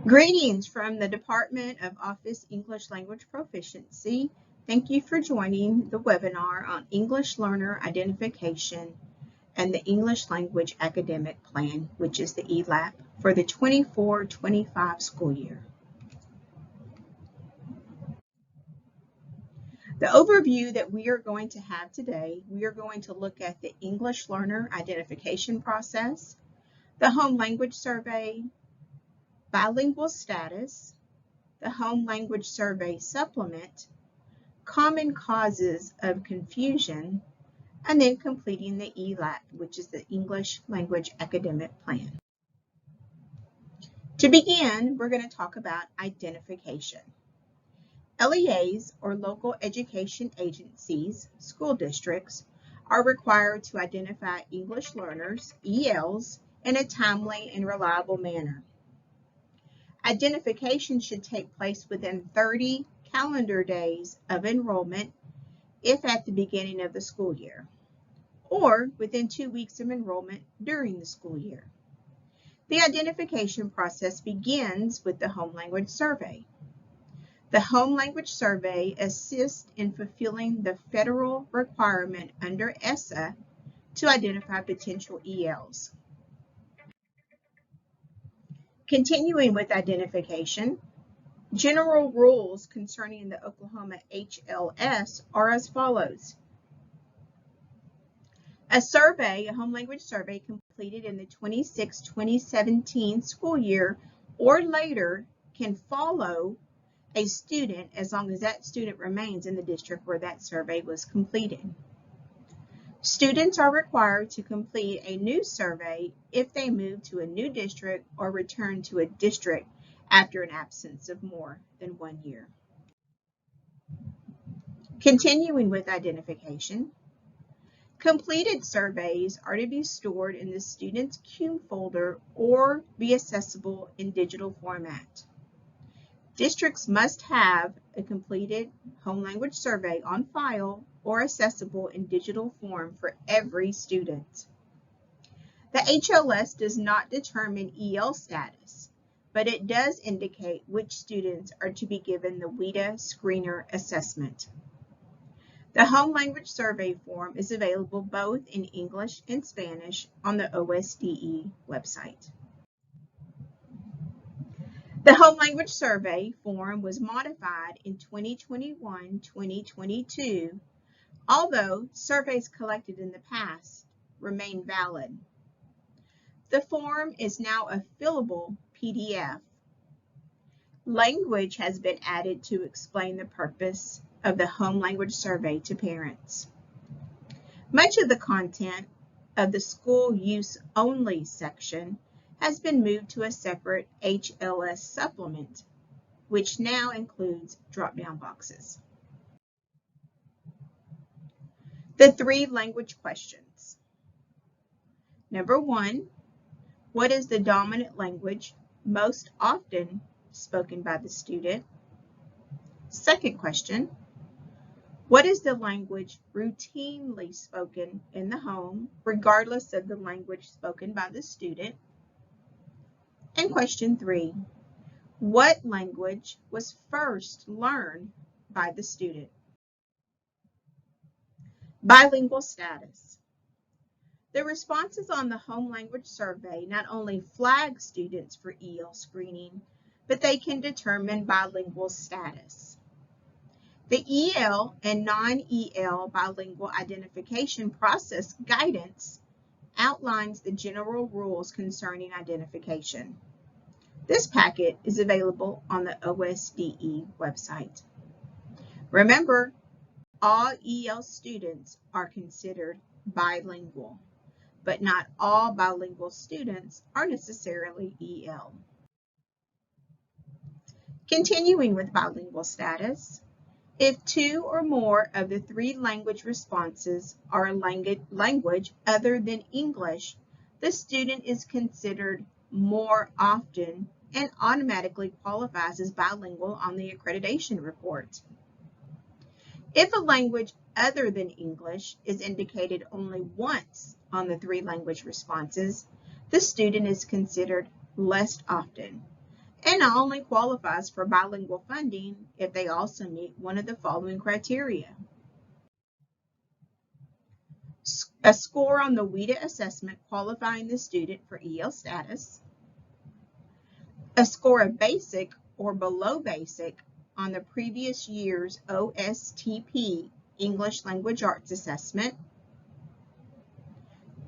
Greetings from the Department of Office English Language Proficiency. Thank you for joining the webinar on English Learner Identification and the English Language Academic Plan, which is the ELAP, for the 24-25 school year. The overview that we are going to have today, we are going to look at the English Learner Identification process, the Home Language Survey, bilingual status, the Home Language Survey supplement, common causes of confusion, and then completing the ELAP, which is the English Language Academic Plan. To begin, we're going to talk about identification. LEAs, or local education agencies, school districts, are required to identify English learners, ELs, in a timely and reliable manner. Identification should take place within 30 calendar days of enrollment if at the beginning of the school year, or within 2 weeks of enrollment during the school year. The identification process begins with the Home Language Survey. The Home Language Survey assists in fulfilling the federal requirement under ESSA to identify potential ELs. Continuing with identification, general rules concerning the Oklahoma HLS are as follows. A Home Language Survey completed in the 2016-2017 school year or later can follow a student as long as that student remains in the district where that survey was completed. Students are required to complete a new survey if they move to a new district or return to a district after an absence of more than 1 year. Continuing with identification, completed surveys are to be stored in the student's CUME folder or be accessible in digital format. Districts must have a completed Home Language Survey on file or accessible in digital form for every student. The HLS does not determine EL status, but it does indicate which students are to be given the WIDA Screener Assessment. The Home Language Survey form is available both in English and Spanish on the OSDE website. The Home Language Survey form was modified in 2021-2022, although surveys collected in the past remain valid. The form is now a fillable PDF. Language has been added to explain the purpose of the Home Language Survey to parents. Much of the content of the School Use Only section has been moved to a separate HLS supplement, which now includes drop-down boxes. The 3 language questions. Number 1, what is the dominant language most often spoken by the student? Second question, what is the language routinely spoken in the home, regardless of the language spoken by the student? And question 3, what language was first learned by the student? Bilingual status. The responses on the Home Language Survey not only flag students for EL screening, but they can determine bilingual status. The EL and non-EL bilingual identification process guidance outlines the general rules concerning identification. This packet is available on the OSDE website. Remember, all EL students are considered bilingual, but not all bilingual students are necessarily EL. Continuing with bilingual status, if 2 or more of the 3 language responses are a language other than English, the student is considered more often and automatically qualifies as bilingual on the accreditation report. If a language other than English is indicated only once on the 3 language responses, the student is considered less often, and only qualifies for bilingual funding if they also meet one of the following criteria. A score on the WIDA assessment qualifying the student for EL status, a score of basic or below basic on the previous year's OSTP English Language Arts assessment,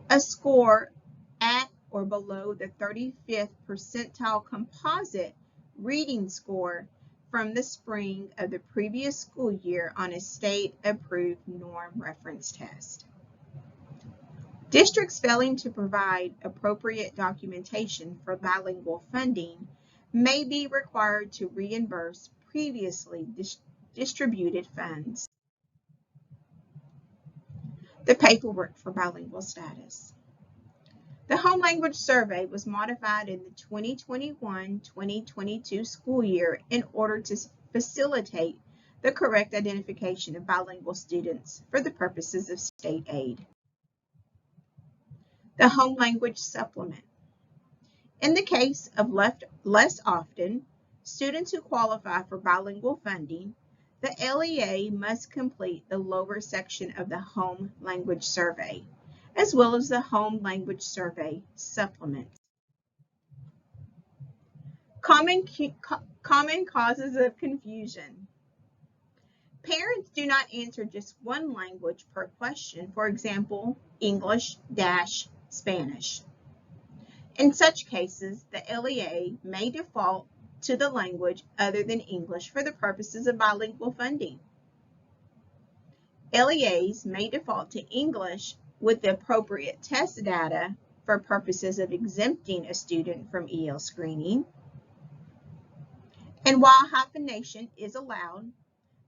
a score at or below the 35th percentile composite reading score from the spring of the previous school year on a state-approved norm reference test. Districts failing to provide appropriate documentation for bilingual funding may be required to reimburse previously distributed funds. The paperwork for bilingual status. The Home Language Survey was modified in the 2021-2022 school year in order to facilitate the correct identification of bilingual students for the purposes of state aid. The Home Language Supplement. In the case of less often, students who qualify for bilingual funding, the LEA must complete the lower section of the Home Language Survey, as well as the Home Language Survey Supplement. Common causes of confusion. Parents do not answer just one language per question, for example, English-Spanish. In such cases, the LEA may default to the language other than English for the purposes of bilingual funding. LEAs may default to English with the appropriate test data for purposes of exempting a student from EL screening. And while hyphenation is allowed,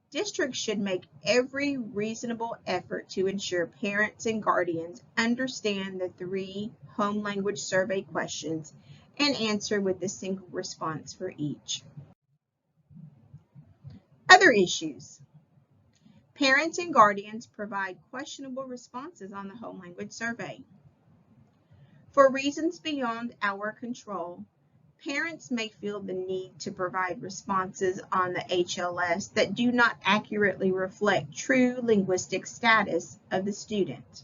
districts should make every reasonable effort to ensure parents and guardians understand the 3 home language survey questions and answer with a single response for each. Other issues. Parents and guardians provide questionable responses on the home language survey. For reasons beyond our control, parents may feel the need to provide responses on the HLS that do not accurately reflect true linguistic status of the student.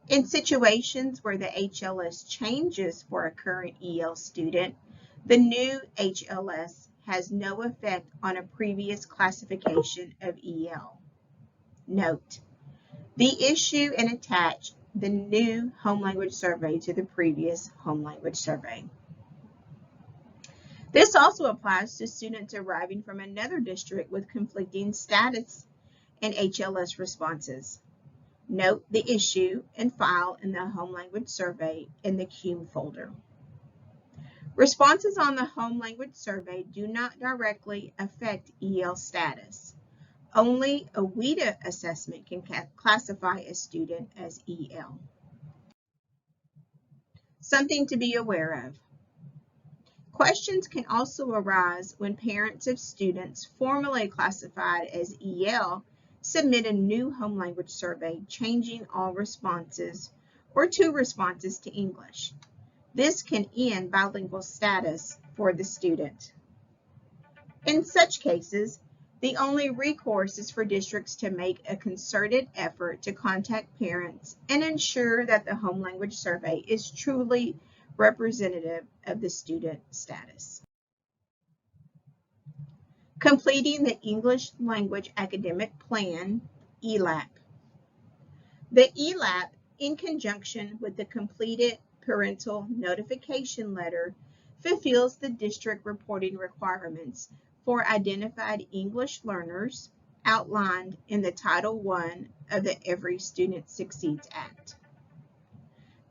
In situations where the HLS changes for a current EL student, the new HLS has no effect on a previous classification of EL. Note, the issue and attach the new home language survey to the previous home language survey. This also applies to students arriving from another district with conflicting status and HLS responses. Note the issue and file in the home language survey in the CUME folder. Responses on the home language survey do not directly affect EL status. Only a WIDA assessment can classify a student as EL. Something to be aware of. Questions can also arise when parents of students formerly classified as EL submit a new home language survey changing all responses or 2 responses to English. This can end bilingual status for the student. In such cases, the only recourse is for districts to make a concerted effort to contact parents and ensure that the home language survey is truly representative of the student status. Completing the English Language Academic Plan, ELAP. The ELAP, in conjunction with the completed parental notification letter, fulfills the district reporting requirements for identified English learners outlined in the Title I of the Every Student Succeeds Act.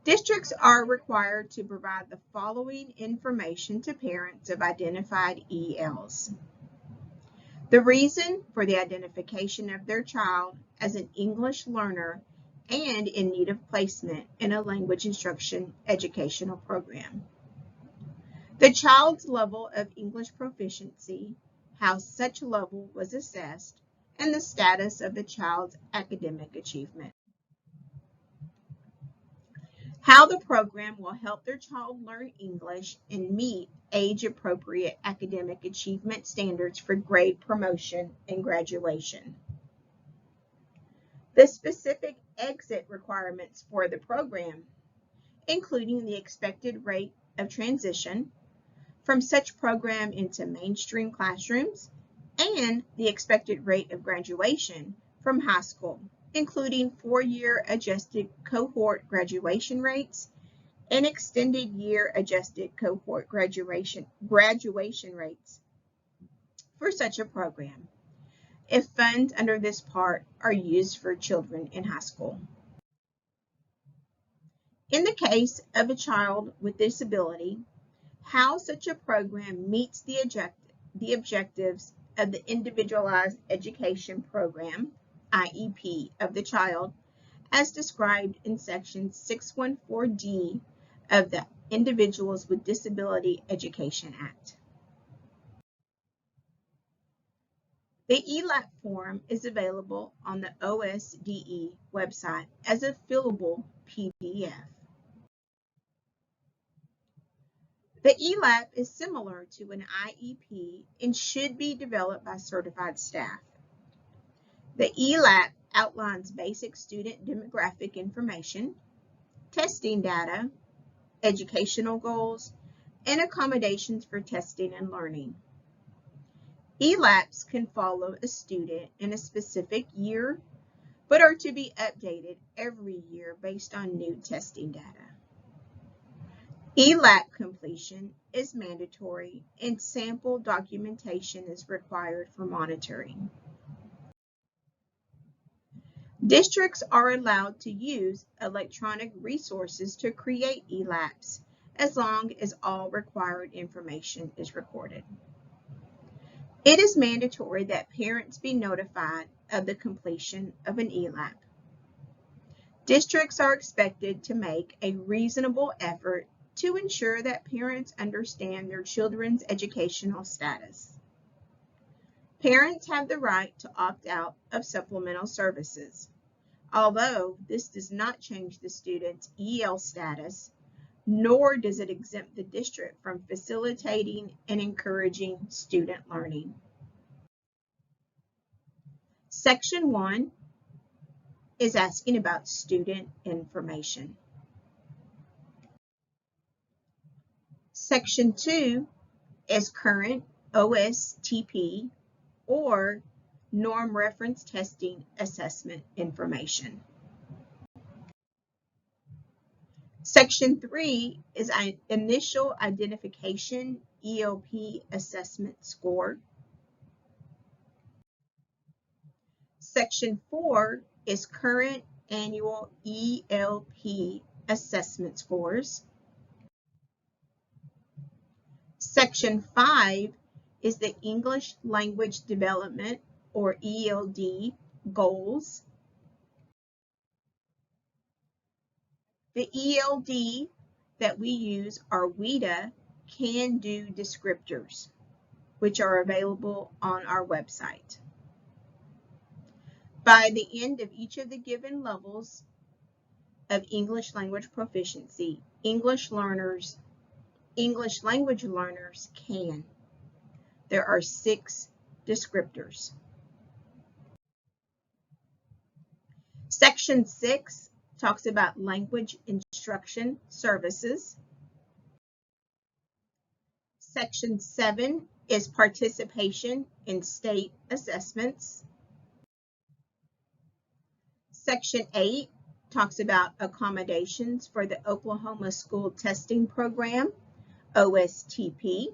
Districts are required to provide the following information to parents of identified ELs. The reason for the identification of their child as an English learner and in need of placement in a language instruction educational program. The child's level of English proficiency, how such level was assessed, and the status of the child's academic achievement. how the program will help their child learn English and meet age-appropriate academic achievement standards for grade promotion and graduation. The specific exit requirements for the program, including the expected rate of transition from such program into mainstream classrooms and the expected rate of graduation from high school, including four-year adjusted cohort graduation rates and extended year adjusted cohort graduation rates for such a program if funds under this part are used for children in high school. In the case of a child with disability, how such a program meets the objectives of the Individualized Education Program, IEP, of the child, as described in Section 614D of the Individuals with Disability Education Act. The ELAP form is available on the OSDE website as a fillable PDF. The ELAP is similar to an IEP and should be developed by certified staff. The ELAP outlines basic student demographic information, testing data, educational goals, and accommodations for testing and learning. ELAPs can follow a student in a specific year, but are to be updated every year based on new testing data. ELAP completion is mandatory and sample documentation is required for monitoring. Districts are allowed to use electronic resources to create ELAPs as long as all required information is recorded. It is mandatory that parents be notified of the completion of an ELAP. Districts are expected to make a reasonable effort to ensure that parents understand their children's educational status. Parents have the right to opt out of supplemental services, although this does not change the student's EL status, nor does it exempt the district from facilitating and encouraging student learning. Section 1 is asking about student information. Section 2 is current OSTP or norm reference testing assessment information. Section 3 is an initial identification ELP assessment score. Section 4 is current annual ELP assessment scores. Section 5 is the English Language Development or ELD goals. The ELD that we use are WIDA can-do descriptors, which are available on our website. By the end of each of the given levels of English language proficiency, English language learners can. There are 6 descriptors. Section 6 talks about language instruction services. Section 7 is participation in state assessments. Section 8 talks about accommodations for the Oklahoma School Testing Program, OSTP.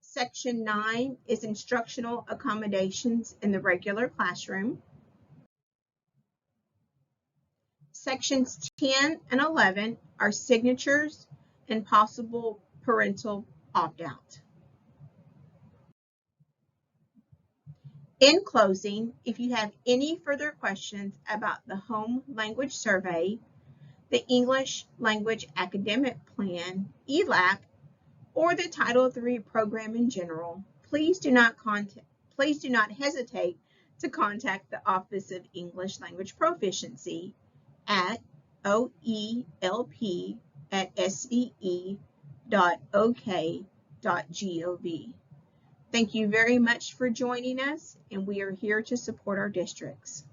Section 9 is instructional accommodations in the regular classroom. Sections 10 and 11 are signatures and possible parental opt-out. In closing, if you have any further questions about the Home Language Survey, the English Language Academic Plan, ELAP, or the Title III program in general, please do not hesitate to contact the Office of English Language Proficiency at oelp@svE.ok.gov. Thank you very much for joining us, and we are here to support our districts.